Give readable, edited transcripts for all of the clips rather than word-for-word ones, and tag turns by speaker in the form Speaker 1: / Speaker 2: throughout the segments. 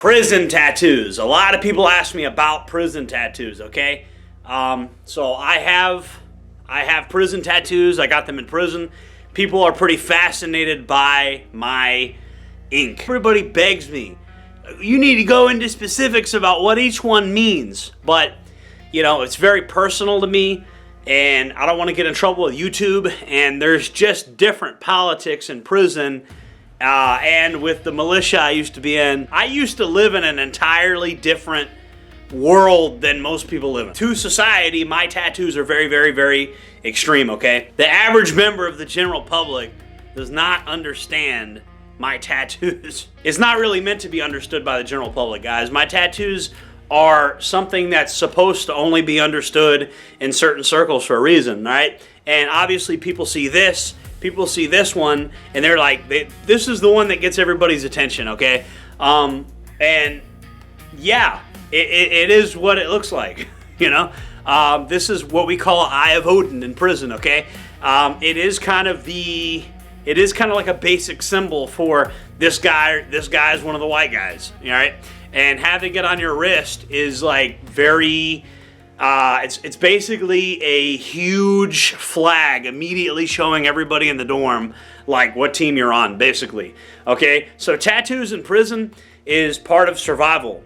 Speaker 1: Prison tattoos. A lot of people ask me about prison tattoos, okay? So I have prison tattoos. I got them in prison. People are pretty fascinated by my ink. Everybody begs me, you need to go into specifics about what each one means. But, you know, it's very personal to me, and I don't want to get in trouble with YouTube, and there's just different politics in prison. And with the militia I used to be in, I used to live in an entirely different world than most people live in. To society, my tattoos are very, very, very extreme, okay? The average member of the general public does not understand my tattoos. It's not really meant to be understood by the general public, guys. My tattoos are something that's supposed to only be understood in certain circles for a reason, right? And obviously people see this, people see this one, and they're like, this is the one that gets everybody's attention, okay? And yeah, it is what it looks like, you know? This is what we call Eye of Odin in prison, okay? It is kind of like a basic symbol for this guy is one of the white guys, all right? And having it on your wrist is like very, it's basically a huge flag immediately showing everybody in the dorm like what team you're on, basically. Okay, so tattoos in prison is part of survival.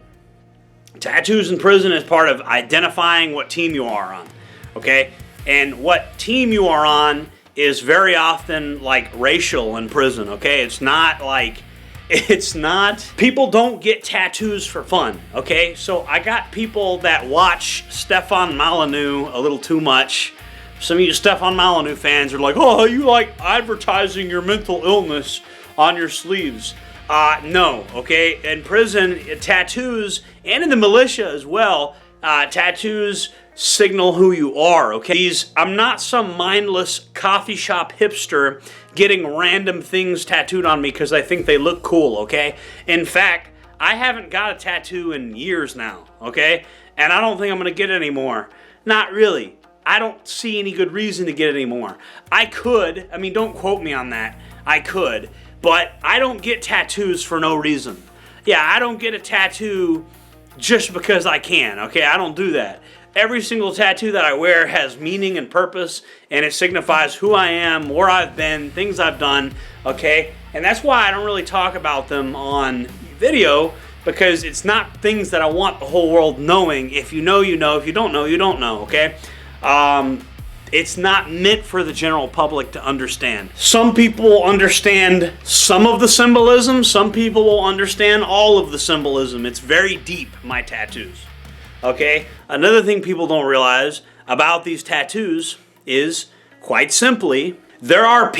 Speaker 1: Tattoos in prison is part of identifying what team you are on. Okay, and what team you are on is very often like racial in prison. Okay, it's not, people don't get tattoos for fun, okay? So I got people that watch Stefan Molyneux a little too much. Some of you Stefan Molyneux fans are like, oh, you like advertising your mental illness on your sleeves. No, okay? In prison, tattoos, and in the militia as well, tattoos signal who you are, okay? I'm not some mindless coffee shop hipster getting random things tattooed on me because I think they look cool, okay? In fact, I haven't got a tattoo in years now, okay? And I don't think I'm gonna get any more. Not really. I don't see any good reason to get any more. I could, I mean, don't quote me on that. I could, but I don't get tattoos for no reason. Yeah, I don't get a tattoo just because I can, okay? I don't do that. Every single tattoo that I wear has meaning and purpose, and it signifies who I am, where I've been, things I've done, okay? And that's why I don't really talk about them on video, because it's not things that I want the whole world knowing. If you know, you know. If you don't know, you don't know, okay? It's not meant for the general public to understand. Some people understand some of the symbolism. Some people will understand all of the symbolism. It's very deep, my tattoos. Okay, another thing people don't realize about these tattoos is, quite simply, there are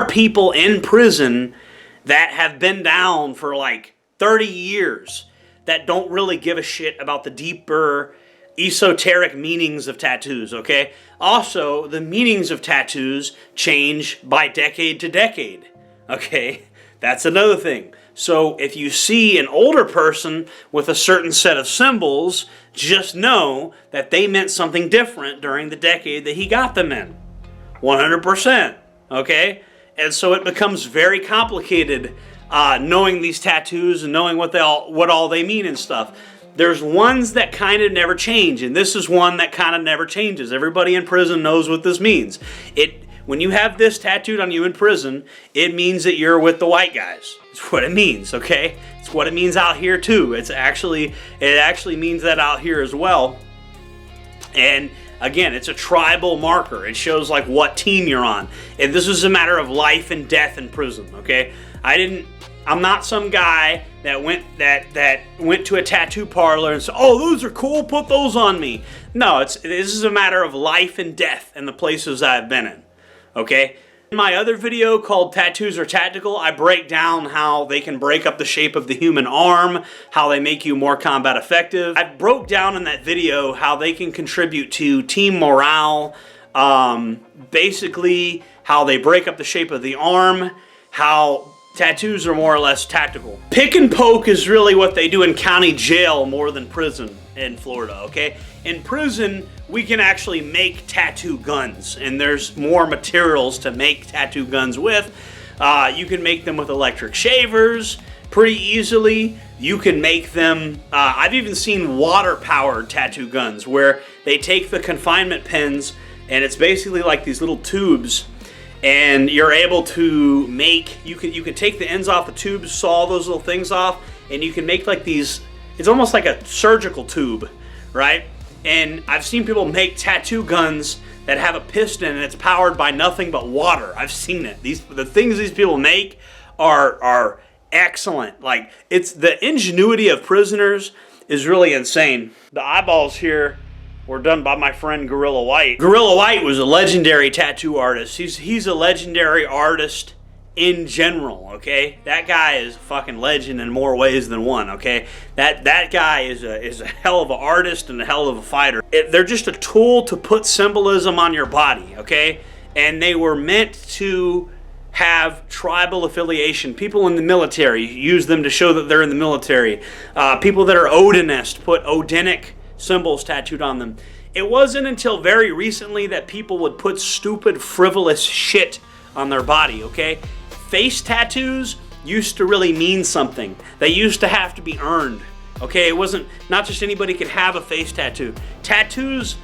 Speaker 1: people in prison that have been down for like 30 years that don't really give a shit about the deeper esoteric meanings of tattoos, okay? Also, the meanings of tattoos change by decade to decade, okay? That's another thing. So if you see an older person with a certain set of symbols, just know that they meant something different during the decade that he got them in. 100%, okay? And so it becomes very complicated knowing these tattoos and knowing what all they mean and stuff. There's ones that kind of never change, and this is one that kind of never changes. Everybody in prison knows what this means. When you have this tattooed on you in prison, it means that you're with the white guys. It's what it means, okay? It's what it means out here too. It actually means that out here as well. And again, it's a tribal marker. It shows like what team you're on. And this is a matter of life and death in prison, okay? I'm not some guy that went to a tattoo parlor and said, "Oh, those are cool, put those on me." No, this is a matter of life and death in the places I've been in. Okay? In my other video called Tattoos Are Tactical, I break down how they can break up the shape of the human arm, how they make you more combat effective. I broke down in that video how they can contribute to team morale, basically how they break up the shape of the arm, how tattoos are more or less tactical. Pick and poke is really what they do in county jail more than prison in Florida, okay? In prison, we can actually make tattoo guns, and there's more materials to make tattoo guns with. You can make them with electric shavers. pretty easily. You can make them, I've even seen water-powered tattoo guns where they take the confinement pins, and it's basically like these little tubes, and you're able to make, you can take the ends off the tubes, saw those little things off, and you can make like these, it's almost like a surgical tube, right? And I've seen people make tattoo guns that have a piston and it's powered by nothing but water. I've seen it. The things these people make are excellent. Like, it's the ingenuity of prisoners is really insane. The eyeballs here were done by my friend Gorilla White. Gorilla White was a legendary tattoo artist. He's a legendary artist in general, okay? That guy is a fucking legend in more ways than one, okay? That guy is a hell of an artist and a hell of a fighter. They're just a tool to put symbolism on your body, okay? And they were meant to have tribal affiliation. People in the military use them to show that they're in the military. People that are Odinist put Odinic symbols tattooed on them. It wasn't until very recently that people would put stupid, frivolous shit on their body, okay? Face tattoos used to really mean something. They used to have to be earned, okay? It wasn't, not just anybody could have a face tattoo. Tattoos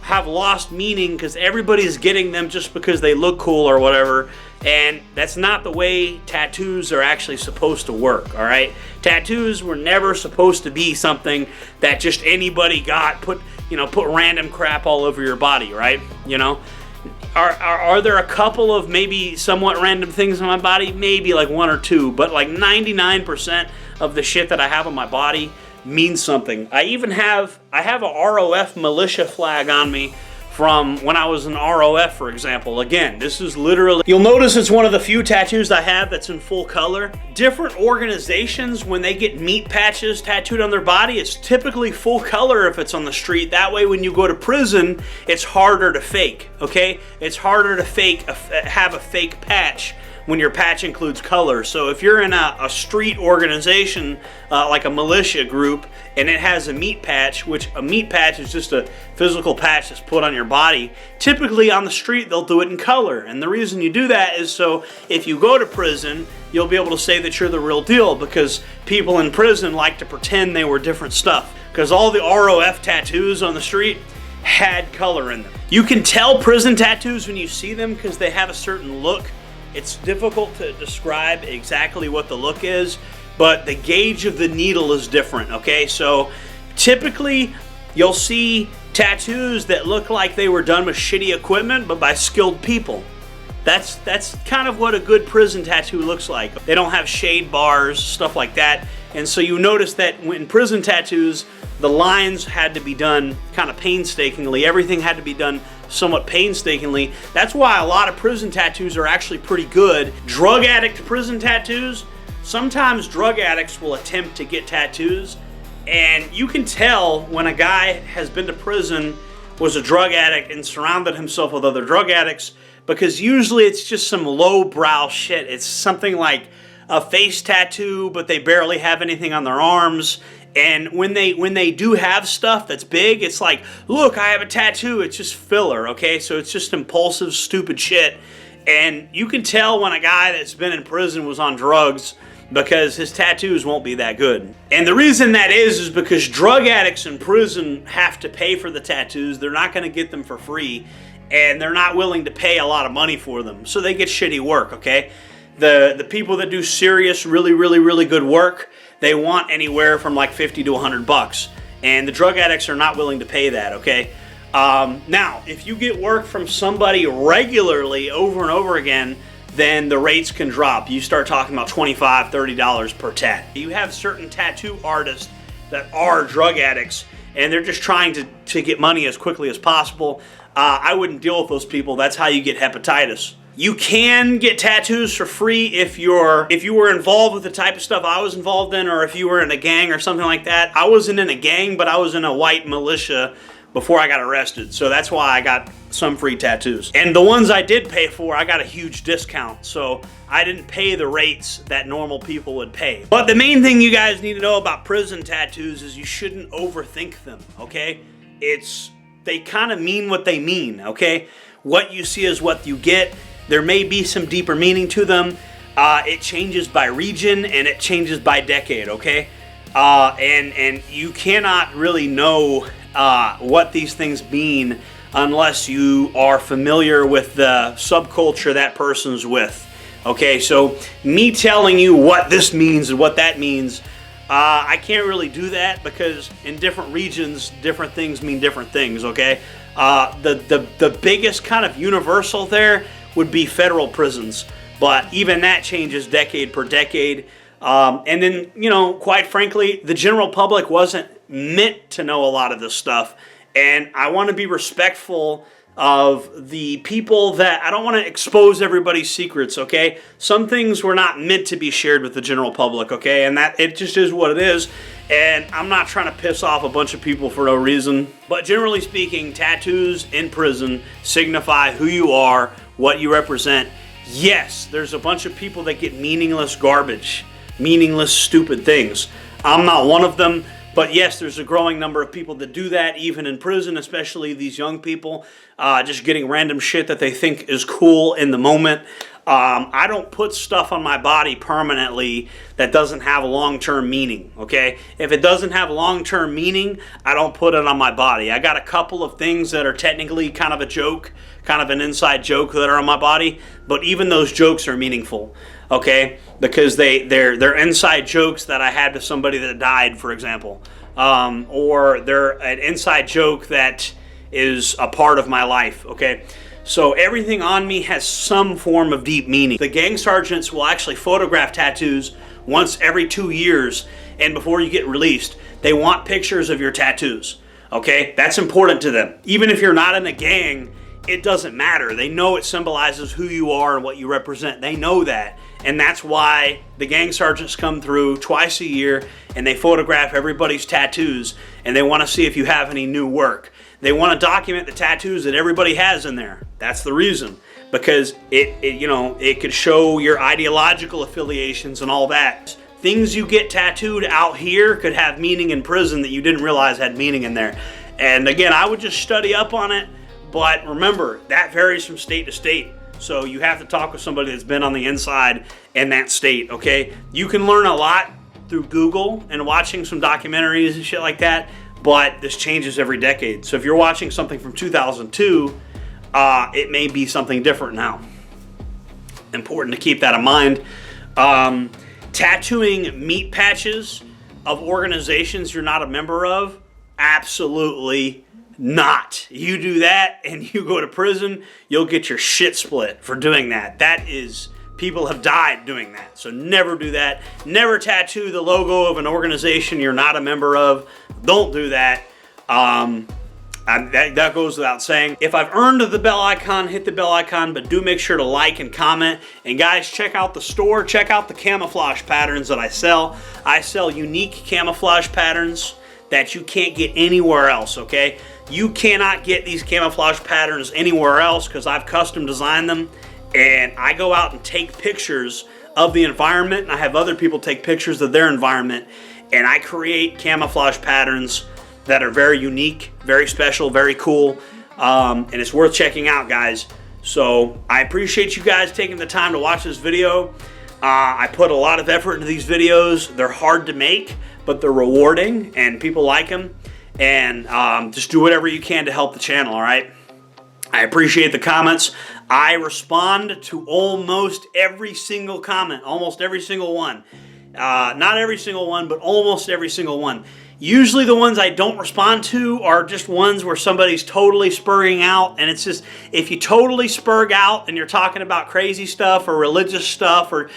Speaker 1: have lost meaning because everybody's getting them just because they look cool or whatever, and that's not the way tattoos are actually supposed to work, all right? Tattoos were never supposed to be something that just anybody got, put random crap all over your body, right? You know? Are there a couple of maybe somewhat random things on my body? Maybe like one or two, but like 99% of the shit that I have on my body means something. I have a ROF militia flag on me from when I was in ROF, for example. Again, this is literally, you'll notice it's one of the few tattoos I have that's in full color. Different organizations, when they get meat patches tattooed on their body, it's typically full color if it's on the street. That way when you go to prison, it's harder to fake, okay? It's harder to have a fake patch when your patch includes color. So if you're in a street organization, like a militia group, and it has a meat patch, which a meat patch is just a physical patch that's put on your body, typically on the street they'll do it in color. And the reason you do that is so if you go to prison, you'll be able to say that you're the real deal, because people in prison like to pretend they were different stuff. Because all the ROF tattoos on the street had color in them. You can tell prison tattoos when you see them because they have a certain look. It's difficult to describe exactly what the look is, but the gauge of the needle is different, okay? So typically you'll see tattoos that look like they were done with shitty equipment, but by skilled people. That's kind of what a good prison tattoo looks like. They don't have shade bars, stuff like that. And so you notice that when prison tattoos, the lines had to be done kind of painstakingly. Everything had to be done somewhat painstakingly. That's why a lot of prison tattoos are actually pretty good. Drug addict prison tattoos, sometimes drug addicts will attempt to get tattoos, and you can tell when a guy has been to prison, was a drug addict, and surrounded himself with other drug addicts, because usually it's just some lowbrow shit. It's something like a face tattoo, but they barely have anything on their arms. And when they do have stuff that's big, it's like, look, I have a tattoo. It's just filler, okay? So it's just impulsive, stupid shit. And you can tell when a guy that's been in prison was on drugs, because his tattoos won't be that good. And the reason that is because drug addicts in prison have to pay for the tattoos. They're not going to get them for free, and they're not willing to pay a lot of money for them. So they get shitty work, okay? The people that do serious, really, really, really good work, they want anywhere from like 50 to 100 bucks. And the drug addicts are not willing to pay that, okay? Now, if you get work from somebody regularly over and over again, then the rates can drop. You start talking about $25, $30 per tat. You have certain tattoo artists that are drug addicts, and they're just trying to get money as quickly as possible. I wouldn't deal with those people. That's how you get hepatitis. You can get tattoos for free if you were involved with the type of stuff I was involved in, or if you were in a gang or something like that. I wasn't in a gang, but I was in a white militia before I got arrested, so that's why I got some free tattoos. And the ones I did pay for, I got a huge discount, so I didn't pay the rates that normal people would pay. But the main thing you guys need to know about prison tattoos is you shouldn't overthink them, okay? They kind of mean what they mean, okay? What you see is what you get. There may be some deeper meaning to them. It changes by region and it changes by decade, okay? And you cannot really know what these things mean unless you are familiar with the subculture that person's with. Okay, so me telling you what this means and what that means, I can't really do that because in different regions, different things mean different things, okay? The biggest kind of universal there would be federal prisons, but even that changes decade per decade. And then, you know, quite frankly, the general public wasn't meant to know a lot of this stuff. And I want to be respectful of the people that I don't want to expose everybody's secrets, okay? Some things were not meant to be shared with the general public, okay? And that it just is what it is. And I'm not trying to piss off a bunch of people for no reason. But generally speaking, tattoos in prison signify who you are, what you represent. Yes, there's a bunch of people that get meaningless garbage, meaningless, stupid things. I'm not one of them. But yes, there's a growing number of people that do that, even in prison, especially these young people, just getting random shit that they think is cool in the moment. I don't put stuff on my body permanently that doesn't have a long-term meaning, okay? If it doesn't have long-term meaning, I don't put it on my body. I got a couple of things that are technically kind of a joke, kind of an inside joke that are on my body, but even those jokes are meaningful, okay? Because they're inside jokes that I had to somebody that died, for example. Or they're an inside joke that is a part of my life, okay? So everything on me has some form of deep meaning. The gang sergeants will actually photograph tattoos once every 2 years, and before you get released, they want pictures of your tattoos, okay? That's important to them. Even if you're not in a gang, it doesn't matter. They know it symbolizes who you are and what you represent. They know that. And that's why the gang sergeants come through twice a year and they photograph everybody's tattoos and they want to see if you have any new work. They want to document the tattoos that everybody has in there. That's the reason. Because it could show your ideological affiliations and all that. Things you get tattooed out here could have meaning in prison that you didn't realize had meaning in there. And again, I would just study up on it. But remember, that varies from state to state. So you have to talk with somebody that's been on the inside in that state, okay? You can learn a lot through Google and watching some documentaries and shit like that, but this changes every decade. So if you're watching something from 2002, it may be something different now. Important to keep that in mind. Tattooing meat patches of organizations you're not a member of, absolutely not. You do that and you go to prison, you'll get your shit split for doing that. That is, people have died doing that. So never do that. Never tattoo the logo of an organization you're not a member of. Don't do that. That goes without saying. If I've earned the bell icon, hit the bell icon, but do make sure to like and comment. And guys, check out the store. Check out the camouflage patterns that I sell. I sell unique camouflage patterns that you can't get anywhere else, okay? You cannot get these camouflage patterns anywhere else because I've custom designed them, and I go out and take pictures of the environment, and I have other people take pictures of their environment, and I create camouflage patterns that are very unique, very special, very cool, and it's worth checking out, guys. So I appreciate you guys taking the time to watch this video. I put a lot of effort into these videos. They're hard to make, but they're rewarding and people like them. And just do whatever you can to help the channel, all right? I appreciate the comments. I respond to almost every single comment, almost every single one. Not every single one, but almost every single one. Usually the ones I don't respond to are just ones where somebody's totally spurring out, and it's just, if you totally spurg out and you're talking about crazy stuff or religious stuff, or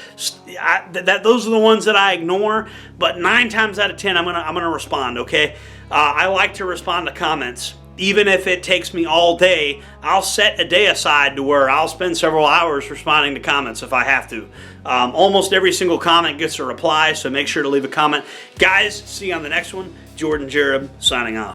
Speaker 1: those are the ones that I ignore. But 9 times out of 10, I'm gonna respond. Okay, I like to respond to comments. Even if it takes me all day, I'll set a day aside to where I'll spend several hours responding to comments if I have to. Almost every single comment gets a reply, so make sure to leave a comment. Guys, see you on the next one. Jordan Jareb signing off.